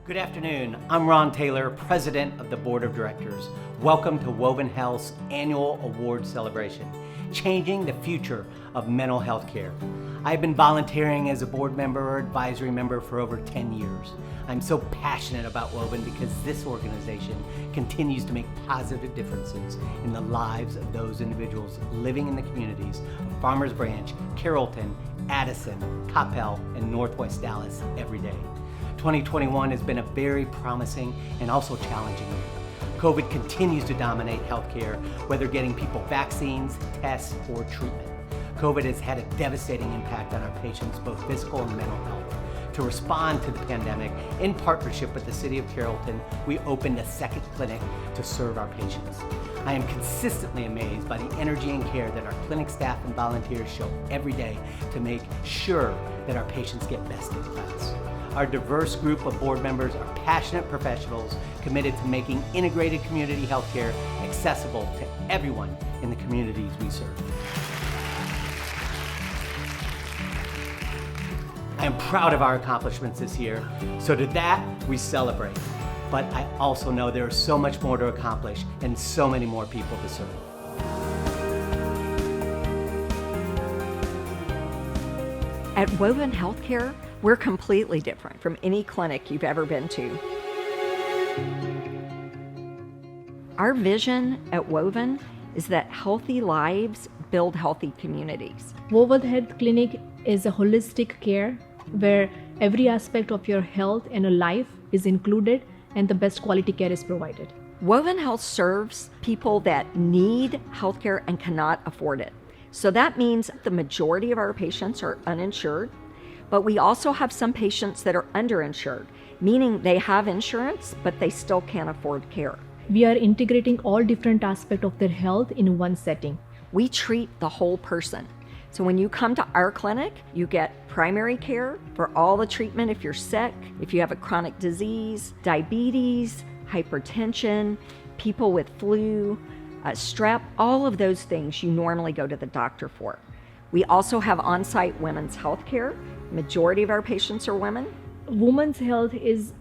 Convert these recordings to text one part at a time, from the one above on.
Good afternoon. I'm Ron Taylor, President of the Board of Directors. Welcome to Woven Health's annual award celebration, Changing the Future of Mental Health Care. I've been volunteering as a board member or advisory member for over 10 years. I'm so passionate about Woven because this organization continues to make positive differences in the lives of those individuals living in the communities of Farmers Branch, Carrollton, Addison, Coppell, and Northwest Dallas every day. 2021 has been a very promising and also challenging year. COVID continues to dominate healthcare, whether getting people vaccines, tests, or treatment. COVID has had a devastating impact on our patients, both physical and mental health. To respond to the pandemic, in partnership with the City of Carrollton, we opened a second clinic to serve our patients. I am consistently amazed by the energy and care that our clinic staff and volunteers show every day to make sure that our patients get best in class. Our diverse group of board members are passionate professionals committed to making integrated community healthcare accessible to everyone in the communities we serve. I am proud of our accomplishments this year, so to that we celebrate. But I also know there is so much more to accomplish and so many more people to serve. At Woven Healthcare, we're completely different from any clinic you've ever been to. Our vision at Woven is that healthy lives build healthy communities. Woven Health Clinic is a holistic care where every aspect of your health and your life is included and the best quality care is provided. Woven Health serves people that need healthcare and cannot afford it. So that means the majority of our patients are uninsured, but we also have some patients that are underinsured, meaning they have insurance, but they still can't afford care. We are integrating all different aspects of their health in one setting. We treat the whole person. So when you come to our clinic, you get primary care for all the treatment if you're sick, if you have a chronic disease, diabetes, hypertension, people with flu, strep, all of those things you normally go to the doctor for. We also have on-site women's health care. Majority of our patients are women. Women's health is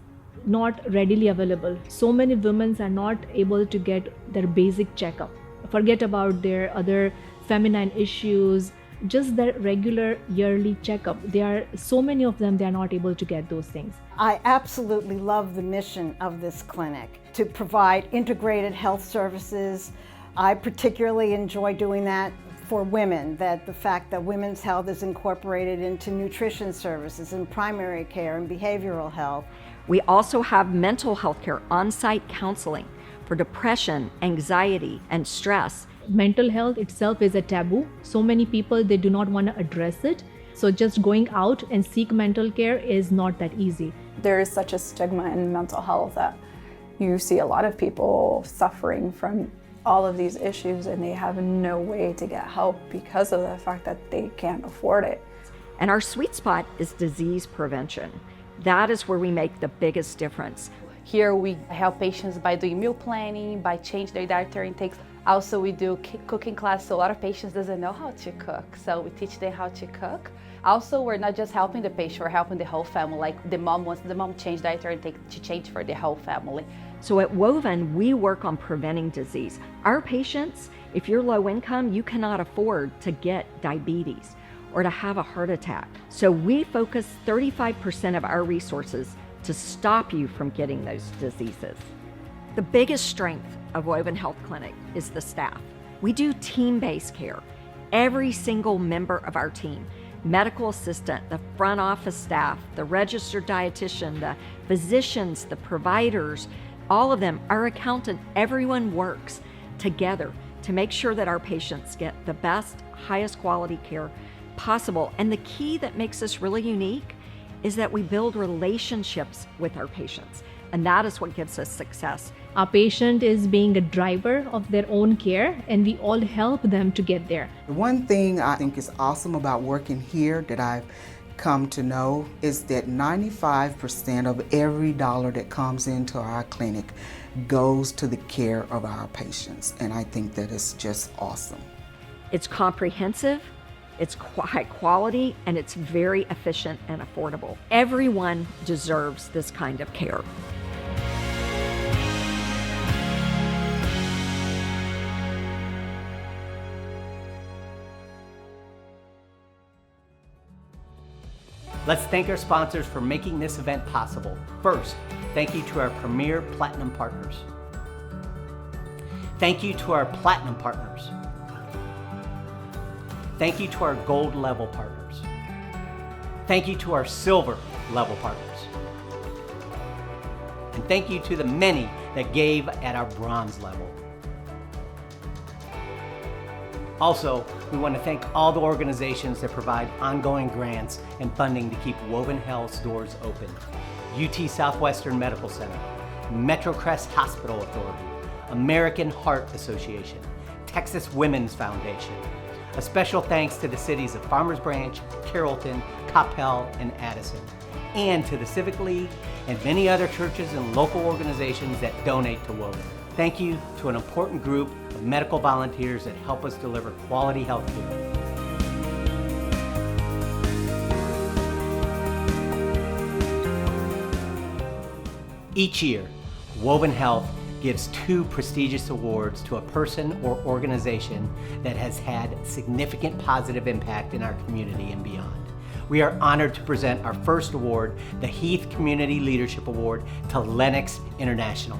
not readily available. So many women are not able to get their basic checkup. Forget about their other feminine issues, just their regular yearly checkup. There are so many of them, they are not able to get those things. I absolutely love the mission of this clinic to provide integrated health services. I particularly enjoy doing that for women, that the fact that women's health is incorporated into nutrition services and primary care and behavioral health. We also have mental health care, on-site counseling for depression, anxiety, and stress. Mental health itself is a taboo. So many people, they do not want to address it. So just going out and seek mental care is not that easy. There is such a stigma in mental health that you see a lot of people suffering from all of these issues and they have no way to get help because of the fact that they can't afford it. And our sweet spot is disease prevention. That is where we make the biggest difference. Here we help patients by doing meal planning, by changing their dietary intakes. Also we do cooking class, so a lot of patients doesn't know how to cook, so we teach them how to cook. Also, we're not just helping the patient, we're helping the whole family. Like the mom, once the mom change dietary intake, to change for the whole family. So at Woven, we work on preventing disease. Our patients, if you're low income, you cannot afford to get diabetes or to have a heart attack. So we focus 35% of our resources to stop you from getting those diseases. The biggest strength of Woven Health Clinic is the staff. We do team-based care. Every single member of our team, medical assistant, the front office staff, the registered dietitian, the physicians, the providers, all of them, our accountant, everyone works together to make sure that our patients get the best, highest quality care possible. And the key that makes us really unique is that we build relationships with our patients. And that is what gives us success. Our patient is being a driver of their own care and we all help them to get there. The one thing I think is awesome about working here that I've come to know is that 95% of every dollar that comes into our clinic goes to the care of our patients. And I think that is just awesome. It's comprehensive, It's high quality, and it's very efficient and affordable. Everyone deserves this kind of care. Let's thank our sponsors for making this event possible. First, thank you to our premier Platinum partners. Thank you to our Platinum partners. Thank you to our Gold level partners. Thank you to our Silver level partners. And thank you to the many that gave at our Bronze level. Also, we want to thank all the organizations that provide ongoing grants and funding to keep Woven Health's doors open. UT Southwestern Medical Center, MetroCrest Hospital Authority, American Heart Association, Texas Women's Foundation. A special thanks to the cities of Farmers Branch, Carrollton, Coppell, and Addison, and to the Civic League and many other churches and local organizations that donate to Woven. Thank you to an important group of medical volunteers that help us deliver quality health care. Each year, Woven Health gives 2 prestigious awards to a person or organization that has had significant positive impact in our community and beyond. We are honored to present our first award, the Heath Community Leadership Award, to Lennox International.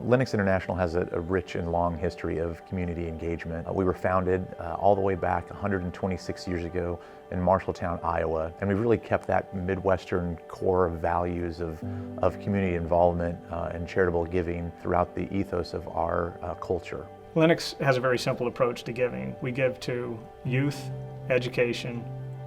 Lennox International has a rich and long history of community engagement. We were founded all the way back 126 years ago in Marshalltown, Iowa, and we've really kept that Midwestern core of values of community involvement and charitable giving throughout the ethos of our culture. Lennox has a very simple approach to giving. We give to youth, education,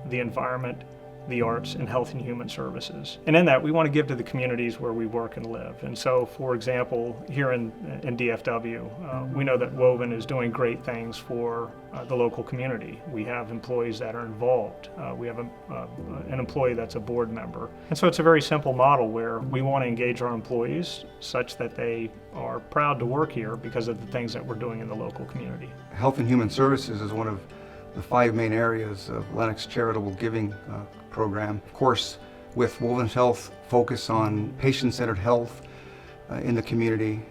the environment, the arts, and health and human services. And in that, we want to give to the communities where we work and live. And so, for example, here in DFW, we know that Woven is doing great things for the local community. We have employees that are involved. We have an employee that's a board member. And so it's a very simple model where we want to engage our employees such that they are proud to work here because of the things that we're doing in the local community. Health and Human Services is one of the 5 main areas of Lennox charitable giving program. Of course, with Woven Health focus on patient-centered health in the community,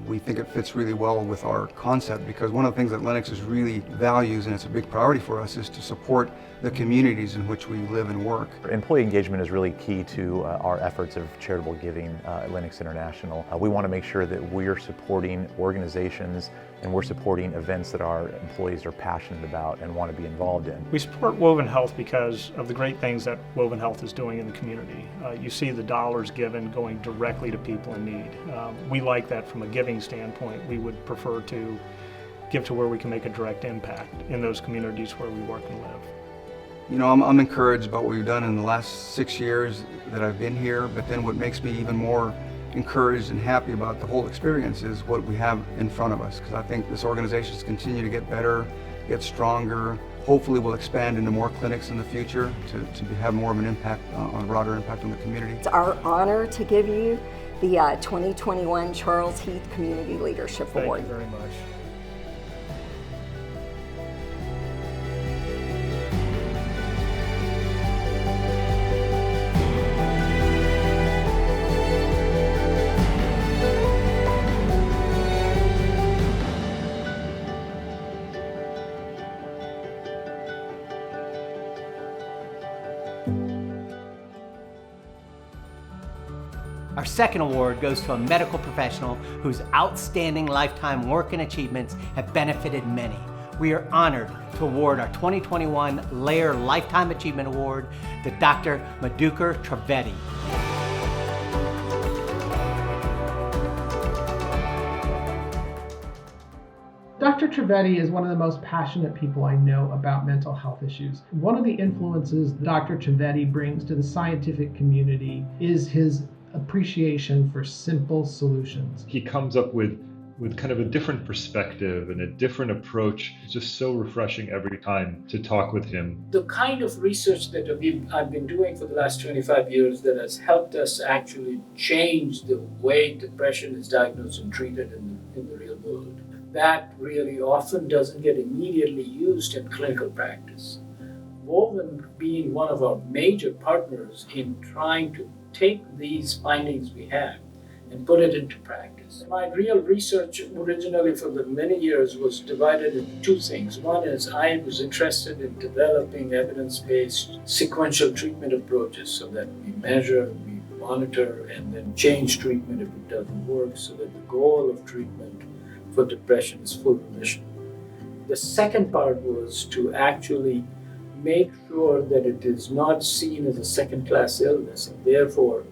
we think it fits really well with our concept, because one of the things that Lennox is really values, and it's a big priority for us, is to support the communities in which we live and work. Employee engagement is really key to our efforts of charitable giving at Lennox International. We want to make sure that we're supporting organizations and we're supporting events that our employees are passionate about and want to be involved in. We support Woven Health because of the great things that Woven Health is doing in the community. You see the dollars given going directly to people in need. We like that from a giving standpoint. We would prefer to give to where we can make a direct impact in those communities where we work and live. You know, I'm encouraged by what we've done in the last 6 years that I've been here, but then what makes me even more encouraged and happy about the whole experience is what we have in front of us, because I think this organization is continue to get better, get stronger. Hopefully we'll expand into more clinics in the future to have more of an impact, a broader impact on the community. It's our honor to give you the 2021 Charles Heath Community Leadership Award. Thank you very much. Our second award goes to a medical professional whose outstanding lifetime work and achievements have benefited many. We are honored to award our 2021 Layer Lifetime Achievement Award to Dr. Madhukar Trivedi. Dr. Trivedi is one of the most passionate people I know about mental health issues. One of the influences Dr. Trivedi brings to the scientific community is his appreciation for simple solutions. He comes up with with kind of a different perspective and a different approach. It's just so refreshing every time to talk with him. The kind of research that I've been doing for the last 25 years that has helped us actually change the way depression is diagnosed and treated in the real world, that really often doesn't get immediately used in clinical practice. Woven being one of our major partners in trying to take these findings we have and put it into practice. My real research originally for the many years was divided into two things. One is I was interested in developing evidence-based sequential treatment approaches so that we measure, we monitor, and then change treatment if it doesn't work, so that the goal of treatment for depression is full remission. The second part was to actually make sure that it is not seen as a second-class illness, and therefore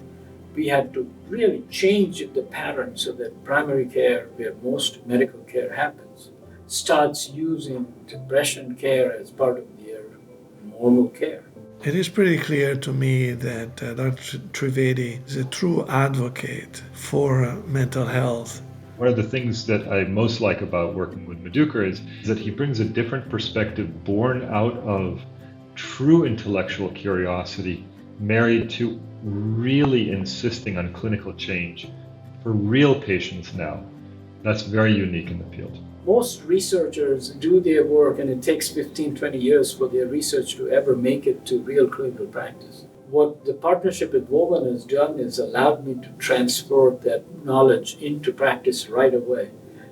we had to really change the pattern so that primary care, where most medical care happens, starts using depression care as part of their normal care. It is pretty clear to me that Dr. Trivedi is a true advocate for mental health. One of the things that I most like about working with Madhukar is that he brings a different perspective born out of true intellectual curiosity, married to really insisting on clinical change for real patients now. That's very unique in the field. Most researchers do their work and it takes 15, 20 years for their research to ever make it to real clinical practice. What the partnership with Woven has done is allowed me to transfer that knowledge into practice right away.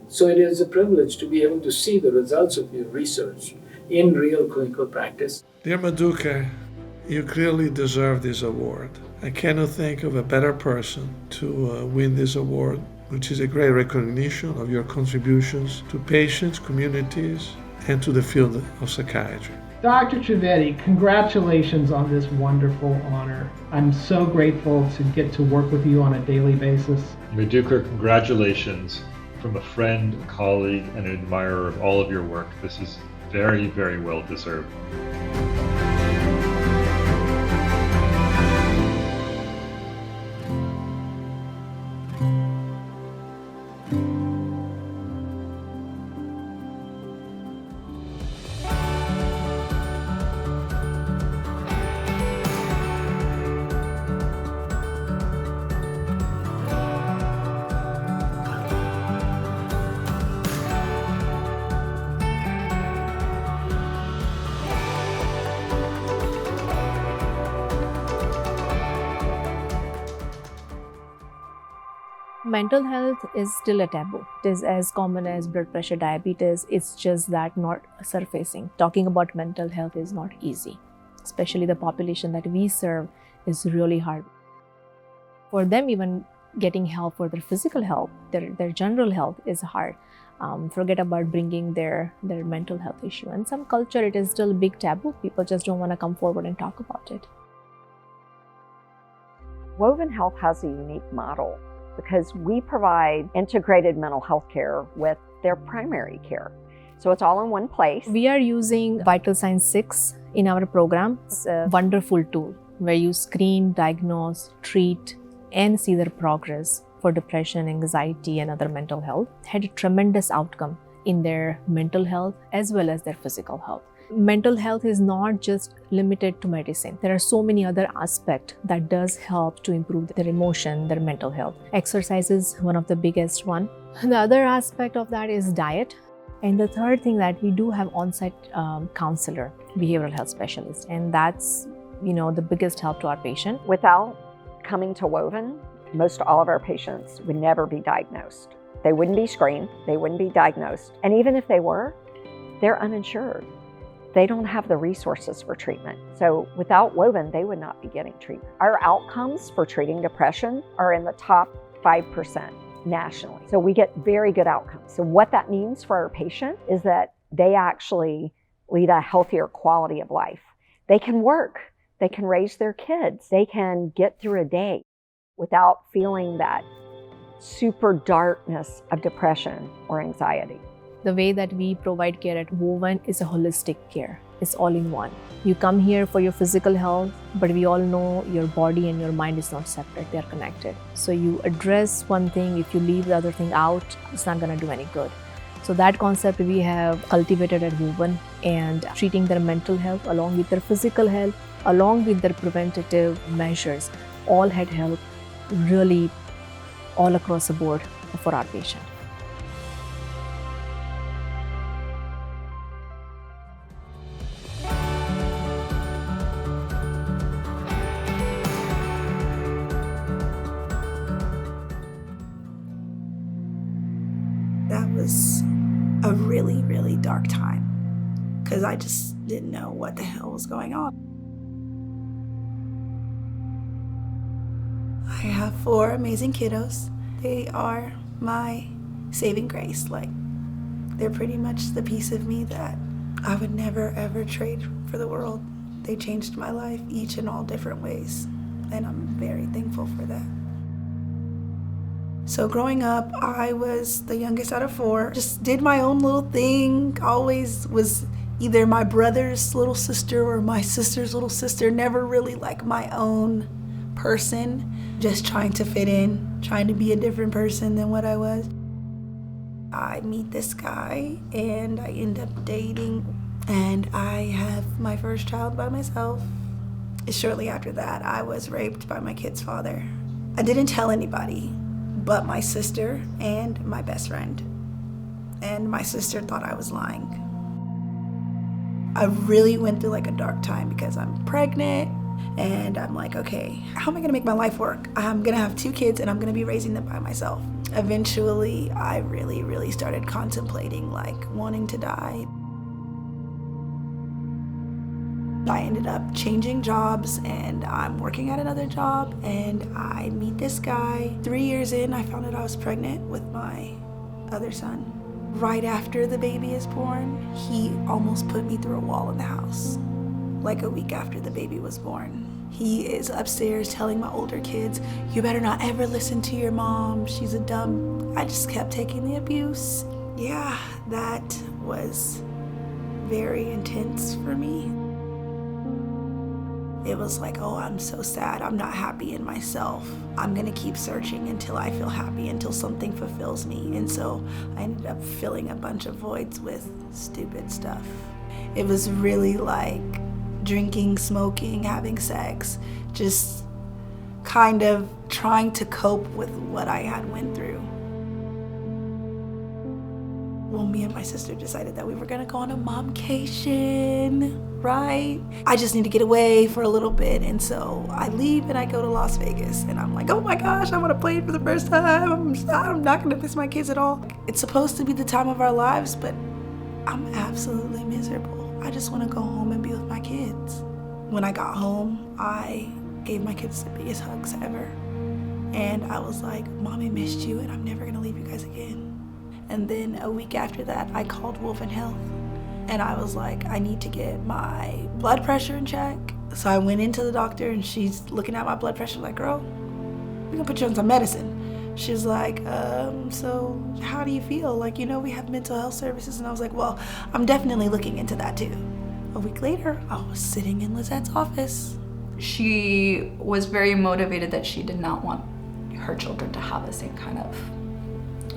So it is a privilege to be able to see the results of your research in real clinical practice. Dear Madhukar, you clearly deserve this award. I cannot think of a better person to win this award, which is a great recognition of your contributions to patients, communities, and to the field of psychiatry. Dr. Trivedi, congratulations on this wonderful honor. I'm so grateful to get to work with you on a daily basis. Madhukar, congratulations from a friend, a colleague, and an admirer of all of your work. This is very, very well deserved. Mental health is still a taboo. It is as common as blood pressure, diabetes. It's just that not surfacing. Talking about mental health is not easy, especially the population that we serve is really hard. For them, even getting help for their physical health, their general health is hard. Forget about bringing their mental health issue. In some culture, it is still a big taboo. People just don't want to come forward and talk about it. Woven Health has a unique model because we provide integrated mental health care with their primary care. So it's all in one place. We are using Vital Signs 6 in our program. It's a wonderful tool where you screen, diagnose, treat, and see their progress for depression, anxiety, and other mental health. Had a tremendous outcome in their mental health as well as their physical health. Mental health is not just limited to medicine. There are so many other aspects that does help to improve their emotion, their mental health. Exercise is one of the biggest one. The other aspect of that is diet. And the third thing that we do have on-site counselor, behavioral health specialist, and that's the biggest help to our patient. Without coming to Woven, most all of our patients would never be diagnosed. They wouldn't be screened, they wouldn't be diagnosed, and even if they were, they're uninsured. They don't have the resources for treatment. So without Woven, they would not be getting treatment. Our outcomes for treating depression are in the top 5% nationally. So we get very good outcomes. So what that means for our patient is that they actually lead a healthier quality of life. They can work, they can raise their kids, they can get through a day without feeling that super darkness of depression or anxiety. The way that we provide care at Woven is a holistic care. It's all in one. You come here for your physical health, but we all know your body and your mind is not separate, they are connected. So you address one thing, if you leave the other thing out, it's not gonna do any good. So that concept we have cultivated at Woven, and treating their mental health along with their physical health, along with their preventative measures, all had helped really all across the board for our patient. That was a really, really dark time because I just didn't know what the hell was going on. I have 4 amazing kiddos. They are my saving grace. Like, they're pretty much the piece of me that I would never ever trade for the world. They changed my life each in all different ways, and I'm very thankful for that. So growing up, I was the youngest out of 4. Just did my own little thing. Always was either my brother's little sister or my sister's little sister. Never really like my own person. Just trying to fit in, trying to be a different person than what I was. I meet this guy and I end up dating, and I have my first child by myself. Shortly after that, I was raped by my kid's father. I didn't tell anybody but my sister and my best friend. And my sister thought I was lying. I really went through like a dark time because I'm pregnant and I'm like, okay, how am I gonna make my life work? I'm gonna have 2 kids and I'm gonna be raising them by myself. Eventually, I really started contemplating like wanting to die. I ended up changing jobs and I'm working at another job, and I meet this guy. 3 years in, I found out I was pregnant with my other son. Right after the baby is born, he almost put me through a wall in the house. Like a week after the baby was born. He is upstairs telling my older kids, you better not ever listen to your mom, she's a dumb. I just kept taking the abuse. Yeah, that was very intense for me. It was like, oh, I'm so sad. I'm not happy in myself. I'm gonna keep searching until I feel happy, until something fulfills me. And so I ended up filling a bunch of voids with stupid stuff. It was really like drinking, smoking, having sex, just kind of trying to cope with what I had went through. Well, me and my sister decided that we were gonna go on a momcation, right? I just need to get away for a little bit, and so I leave and I go to Las Vegas, and I'm like, oh my gosh, I wanna play it for the first time. I'm not gonna miss my kids at all. It's supposed to be the time of our lives, but I'm absolutely miserable. I just wanna go home and be with my kids. When I got home, I gave my kids the biggest hugs ever. And I was like, Mommy missed you, and I'm never gonna leave you guys again. And then a week after that, I called Woven Health, and I was like, I need to get my blood pressure in check. So I went into the doctor, and she's looking at my blood pressure like, girl, we're gonna put you on some medicine. She's like, so how do you feel? Like, you know, we have mental health services. And I was like, well, I'm definitely looking into that too. A week later, I was sitting in Lizette's office. She was very motivated that she did not want her children to have the same kind of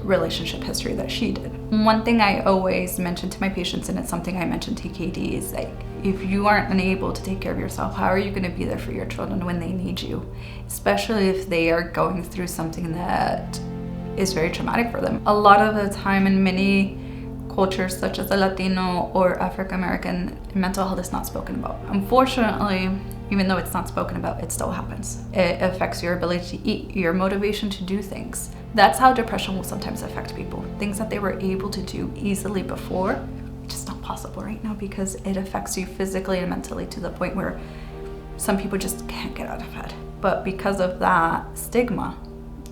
relationship history that she did. One thing I always mention to my patients, and it's something I mentioned to KD, is like, if you aren't unable to take care of yourself, how are you going to be there for your children when they need you? Especially if they are going through something that is very traumatic for them. A lot of the time in many cultures, such as the Latino or African American, mental health is not spoken about. Unfortunately, even though it's not spoken about, it still happens. It affects your ability to eat, your motivation to do things. That's how depression will sometimes affect people. Things that they were able to do easily before, just not possible right now because it affects you physically and mentally to the point where some people just can't get out of bed. But because of that stigma,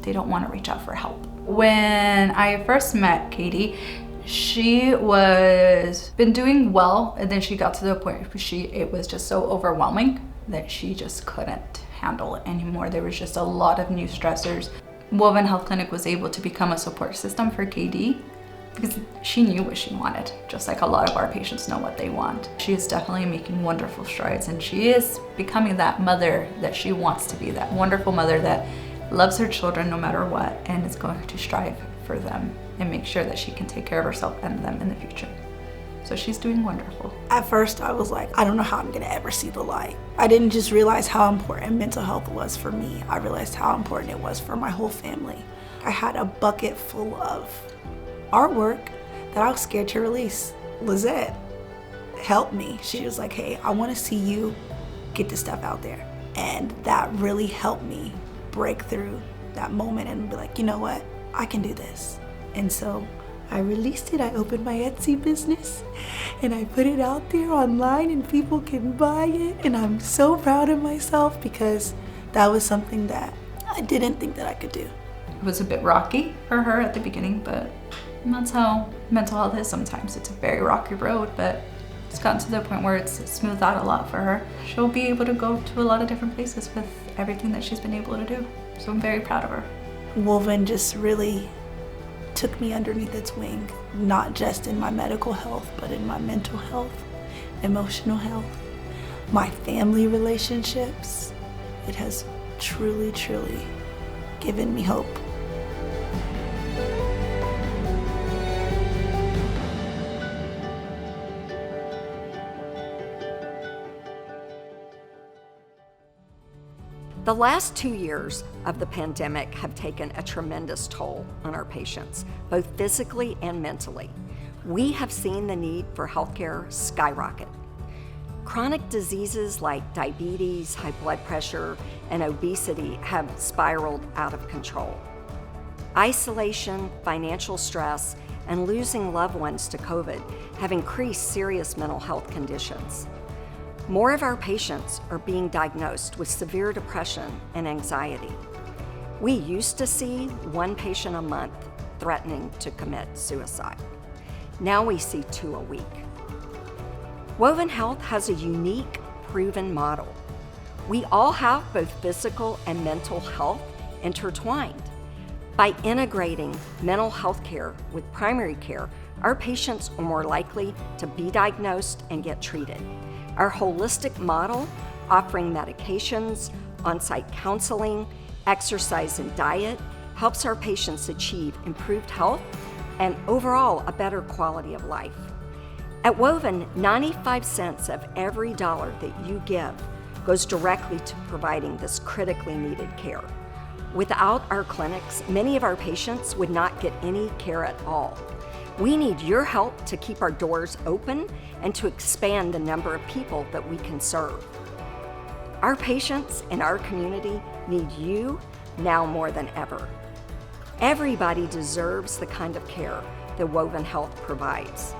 they don't want to reach out for help. When I first met Katie, she was been doing well, and then she got to the point where it was just so overwhelming that she just couldn't handle it anymore. There was just a lot of new stressors. Woven Health Clinic was able to become a support system for KD because she knew what she wanted, just like a lot of our patients know what they want. She is definitely making wonderful strides, and she is becoming that mother that she wants to be, that wonderful mother that loves her children no matter what, and is going to strive for them and make sure that she can take care of herself and them in the future. So she's doing wonderful. At first I was like, I don't know how I'm gonna ever see the light. I didn't just realize how important mental health was for me. I realized how important it was for my whole family. I had a bucket full of artwork that I was scared to release. Lizette helped me. She was like, hey, I wanna see you get this stuff out there. And that really helped me break through that moment and be like, you know what, I can do this. And so I released it. I opened my Etsy business and I put it out there online and people can buy it. And I'm so proud of myself because that was something that I didn't think that I could do. It was a bit rocky for her at the beginning, but that's how mental health is sometimes. It's a very rocky road, but it's gotten to the point where it's smoothed out a lot for her. She'll be able to go to a lot of different places with everything that she's been able to do. So I'm very proud of her. Woven just really took me underneath its wing, not just in my medical health, but in my mental health, emotional health, my family relationships. It has truly, truly given me hope. The last 2 years of the pandemic have taken a tremendous toll on our patients, both physically and mentally. We have seen the need for healthcare skyrocket. Chronic diseases like diabetes, high blood pressure, and obesity have spiraled out of control. Isolation, financial stress, and losing loved ones to COVID have increased serious mental health conditions. More of our patients are being diagnosed with severe depression and anxiety. We used to see one patient a month threatening to commit suicide. Now we see 2 a week. Woven Health has a unique, proven model. We all have both physical and mental health intertwined. By integrating mental health care with primary care, our patients are more likely to be diagnosed and get treated. Our holistic model, offering medications, on-site counseling, exercise and diet, helps our patients achieve improved health and overall a better quality of life. At Woven, 95 cents of every dollar that you give goes directly to providing this critically needed care. Without our clinics, many of our patients would not get any care at all. We need your help to keep our doors open and to expand the number of people that we can serve. Our patients and our community need you now more than ever. Everybody deserves the kind of care that Woven Health provides.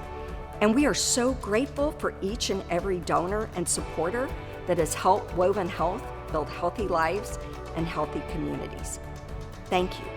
And we are so grateful for each and every donor and supporter that has helped Woven Health build healthy lives and healthy communities. Thank you.